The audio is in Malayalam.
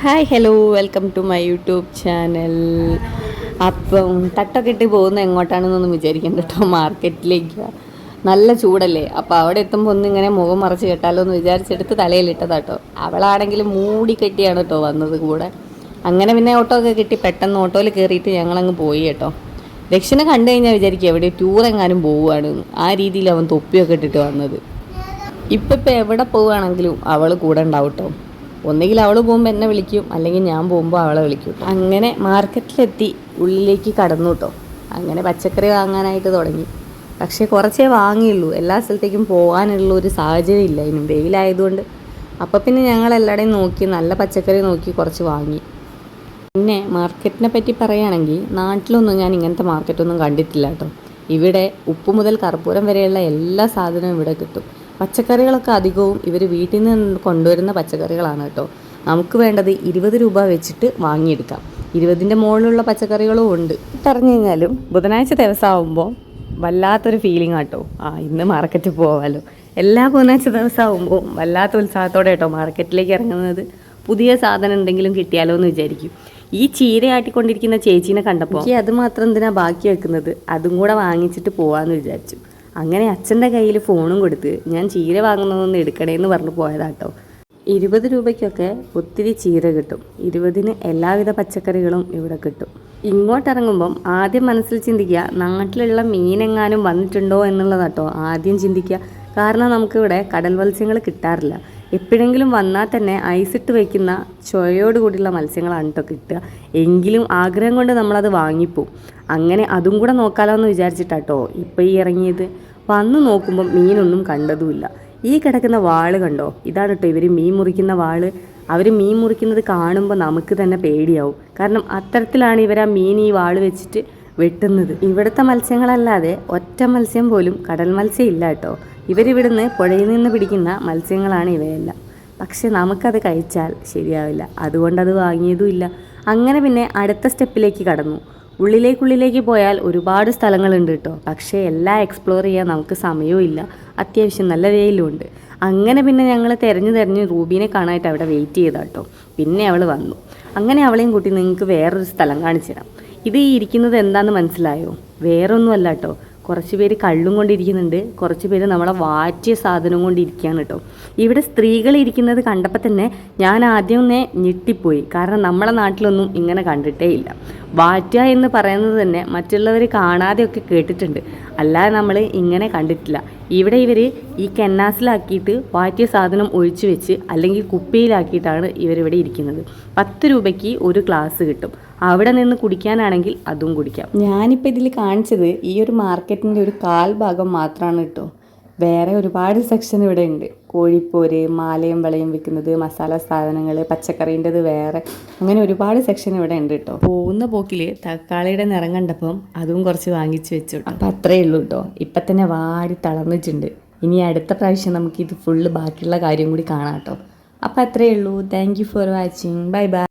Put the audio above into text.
Hi hello welcome to my YouTube channel. അപ്പം തട്ടൊക്കെ ഇട്ട് പോകുന്ന എങ്ങോട്ടാണെന്നൊന്നും വിചാരിക്കണ്ട കേട്ടോ, മാർക്കറ്റിലേക്ക്. നല്ല ചൂടല്ലേ, അപ്പോൾ അവിടെ എത്തുമ്പോൾ ഒന്നിങ്ങനെ മുഖം മറച്ച് കെട്ടാലോ എന്ന് വിചാരിച്ചെടുത്ത് തലയിലിട്ടതാട്ടോ. അവളാണെങ്കിൽ മൂടി കെട്ടിയാണ് കേട്ടോ വന്നത് കൂടെ. അങ്ങനെ പിന്നെ ഓട്ടോ ഒക്കെ കിട്ടി, പെട്ടെന്ന് ഓട്ടോയിൽ കയറിയിട്ട് ഞങ്ങളങ്ങ് പോയി കേട്ടോ. ദക്ഷിണ കണ്ടു കഴിഞ്ഞാൽ വിചാരിക്കും എവിടെ ടൂർ എങ്ങാനും പോവുകയാണ്, ആ രീതിയിൽ അവൻ തൊപ്പിയൊക്കെ ഇട്ടിട്ട് വന്നത്. ഇപ്പം എവിടെ പോവുകയാണെങ്കിലും അവൾ കൂടെ ഉണ്ടാവും കേട്ടോ. ഒന്നുകിൽ അവൾ പോകുമ്പോൾ എന്നെ വിളിക്കും, അല്ലെങ്കിൽ ഞാൻ പോകുമ്പോൾ അവളെ വിളിക്കും. അങ്ങനെ മാർക്കറ്റിലെത്തി ഉള്ളിലേക്ക് കടന്നു കേട്ടോ. അങ്ങനെ പച്ചക്കറി വാങ്ങാനായിട്ട് തുടങ്ങി. പക്ഷേ കുറച്ചേ വാങ്ങിയുള്ളൂ, എല്ലാ സ്ഥലത്തേക്കും പോകാനുള്ള ഒരു സാഹചര്യം ഇല്ല, ഇനി വെയിലായതുകൊണ്ട്. അപ്പോൾ പിന്നെ ഞങ്ങൾ എല്ലാവരുടെയും നോക്കി നല്ല പച്ചക്കറി നോക്കി കുറച്ച് വാങ്ങി. പിന്നെ മാർക്കറ്റിനെ പറ്റി പറയുകയാണെങ്കിൽ നാട്ടിലൊന്നും ഞാൻ ഇങ്ങനത്തെ മാർക്കറ്റൊന്നും കണ്ടിട്ടില്ല കേട്ടോ. ഇവിടെ ഉപ്പ് മുതൽ കർപ്പൂരം വരെയുള്ള എല്ലാ സാധനവും ഇവിടെ കിട്ടും. പച്ചക്കറികളൊക്കെ അധികവും ഇവർ വീട്ടിൽ നിന്ന് കൊണ്ടുവരുന്ന പച്ചക്കറികളാണ് കേട്ടോ. നമുക്ക് വേണ്ടത് 20 രൂപ വെച്ചിട്ട് വാങ്ങിയെടുക്കാം. 20ൻ്റെ മുകളിലുള്ള പച്ചക്കറികളും ഉണ്ട്. ഇട്ടറിഞ്ഞു കഴിഞ്ഞാലും ബുധനാഴ്ച ദിവസമാകുമ്പോൾ വല്ലാത്തൊരു ഫീലിംഗ് ആട്ടോ. ഇന്ന് മാർക്കറ്റിൽ പോകാമല്ലോ. എല്ലാ ബുധനാഴ്ച ദിവസമാകുമ്പോൾ വല്ലാത്ത ഉത്സാഹത്തോടെ കേട്ടോ മാർക്കറ്റിലേക്ക് ഇറങ്ങുന്നത്. പുതിയ സാധനം എന്തെങ്കിലും കിട്ടിയാലോ എന്ന് വിചാരിക്കും. ഈ ചീരയാട്ടിക്കൊണ്ടിരിക്കുന്ന ചേച്ചീനെ കണ്ടപ്പോൾ എനിക്ക് അത് മാത്രം എന്തിനാ ബാക്കി വെക്കുന്നത്, അതും കൂടെ വാങ്ങിച്ചിട്ട് പോകാമെന്ന് വിചാരിച്ചു. അങ്ങനെ അച്ഛൻ്റെ കയ്യിൽ ഫോണും കൊടുത്ത് ഞാൻ ചീര വാങ്ങുന്നതൊന്ന് എടുക്കണേന്ന് പറഞ്ഞു പോയതാട്ടോ. 20 രൂപയ്ക്കൊക്കെ ഒത്തിരി ചീര കിട്ടും. 20ന് എല്ലാവിധ പച്ചക്കറികളും ഇവിടെ കിട്ടും. ഇങ്ങോട്ടിറങ്ങുമ്പം ആദ്യം മനസ്സിൽ ചിന്തിക്കുക നാട്ടിലുള്ള മീനെങ്ങാനും വന്നിട്ടുണ്ടോ എന്നുള്ളതാട്ടോ ആദ്യം ചിന്തിക്കുക. കാരണം നമുക്കിവിടെ കടൽ മത്സ്യങ്ങൾ കിട്ടാറില്ല. എപ്പോഴെങ്കിലും വന്നാൽ തന്നെ ഐസിട്ട് വയ്ക്കുന്ന ചുവയോടുകൂടിയുള്ള മത്സ്യങ്ങളാണ് കേട്ടോ കിട്ടുക. എങ്കിലും ആഗ്രഹം കൊണ്ട് നമ്മളത് വാങ്ങിപ്പോവും. അങ്ങനെ അതും കൂടെ നോക്കാമല്ലോ എന്ന് വിചാരിച്ചിട്ടാട്ടോ ഇപ്പോൾ ഈ ഇറങ്ങിയത്. വന്ന് നോക്കുമ്പം മീനൊന്നും കണ്ടതുമില്ല. ഈ കിടക്കുന്ന വാള് കണ്ടോ, ഇതാണ് കേട്ടോ ഇവർ മീൻ മുറിക്കുന്ന വാള്. അവർ മീൻ മുറിക്കുന്നത് കാണുമ്പോൾ നമുക്ക് തന്നെ പേടിയാവും. കാരണം അത്തരത്തിലാണ് ഇവർ ആ മീൻ ഈ വാള് വെച്ചിട്ട് വെട്ടുന്നത്. ഇവിടുത്തെ മത്സ്യങ്ങളല്ലാതെ ഒറ്റ മത്സ്യം പോലും കടൽ മത്സ്യം ഇല്ല കേട്ടോ. ഇവരിവിടുന്ന് പുഴയിൽ നിന്ന് പിടിക്കുന്ന മത്സ്യങ്ങളാണ് ഇവയെല്ലാം. പക്ഷെ നമുക്കത് കഴിച്ചാൽ ശരിയാവില്ല, അതുകൊണ്ടത് വാങ്ങിയതുമില്ല. അങ്ങനെ പിന്നെ അടുത്ത സ്റ്റെപ്പിലേക്ക് കടന്നു. ഉള്ളിലേക്ക് പോയാൽ ഒരുപാട് സ്ഥലങ്ങളുണ്ട് കേട്ടോ. പക്ഷേ എല്ലാം എക്സ്പ്ലോർ ചെയ്യാൻ നമുക്ക് സമയവും ഇല്ല, അത്യാവശ്യം നല്ല വെയിലുമുണ്ട്. അങ്ങനെ പിന്നെ ഞങ്ങൾ തിരഞ്ഞ് റൂബീനെ കാണാനായിട്ട് അവിടെ വെയിറ്റ് ചെയ്താ കേട്ടോ. പിന്നെ അവൾ വന്നു. അങ്ങനെ അവളെയും കൂട്ടി നിങ്ങൾക്ക് വേറൊരു സ്ഥലം കാണിച്ചു തരാം. ഇത് ഈ ഇരിക്കുന്നത് എന്താണെന്ന് മനസ്സിലായോ? വേറൊന്നുമല്ല കേട്ടോ, കുറച്ച് പേര് കള്ളും കൊണ്ടിരിക്കുന്നുണ്ട്, കുറച്ച് പേര് നമ്മളെ വാറ്റിയ സാധനം കൊണ്ടിരിക്കുകയാണ് കേട്ടോ. ഇവിടെ സ്ത്രീകൾ ഇരിക്കുന്നത് കണ്ടപ്പോൾ തന്നെ ഞാൻ ആദ്യം ഞെട്ടിപ്പോയി. കാരണം നമ്മളെ നാട്ടിലൊന്നും ഇങ്ങനെ കണ്ടിട്ടേ ഇല്ല. വാറ്റുക എന്ന് പറയുന്നത് തന്നെ മറ്റുള്ളവർ കാണാതെയൊക്കെ കേട്ടിട്ടുണ്ട്, അല്ലാതെ നമ്മൾ ഇങ്ങനെ കണ്ടിട്ടില്ല. ഇവിടെ ഇവർ ഈ കന്നാസിലാക്കിയിട്ട് വാറ്റിയ സാധനം ഒഴിച്ചു വെച്ച് അല്ലെങ്കിൽ കുപ്പിയിലാക്കിയിട്ടാണ് ഇവരിവിടെ ഇരിക്കുന്നത്. 10 രൂപയ്ക്ക് ഒരു ഗ്ലാസ് കിട്ടും. അവിടെ നിന്ന് കുടിക്കാനാണെങ്കിൽ അതും കുടിക്കാം. ഞാനിപ്പോൾ ഇതിൽ കാണിച്ചത് ഈ ഒരു മാർക്കറ്റിൻ്റെ ഒരു കാൽഭാഗം മാത്രമാണ് കേട്ടോ. വേറെ ഒരുപാട് സെക്ഷൻ ഇവിടെ ഉണ്ട്. കോഴിപ്പോര്, മാലയും വളയും വിൽക്കുന്നത്, മസാല സാധനങ്ങൾ, പച്ചക്കറീൻ്റെത് വേറെ, അങ്ങനെ ഒരുപാട് സെക്ഷൻ ഇവിടെ ഉണ്ട് കേട്ടോ. പോകുന്ന പോക്കിൽ തക്കാളിയുടെ നിറം കണ്ടപ്പം അതും കുറച്ച് വാങ്ങിച്ചു വെച്ചു. അപ്പം അത്രയേ ഉള്ളൂ കേട്ടോ. ഇപ്പം തന്നെ വാടി തളർന്നിട്ടുണ്ട്. ഇനി അടുത്ത പ്രാവശ്യം നമുക്കിത് ഫുള്ള് ബാക്കിയുള്ള കാര്യം കൂടി കാണാം കേട്ടോ. അപ്പം അത്രയേ ഉള്ളൂ. Thank you for watching. Bye bye.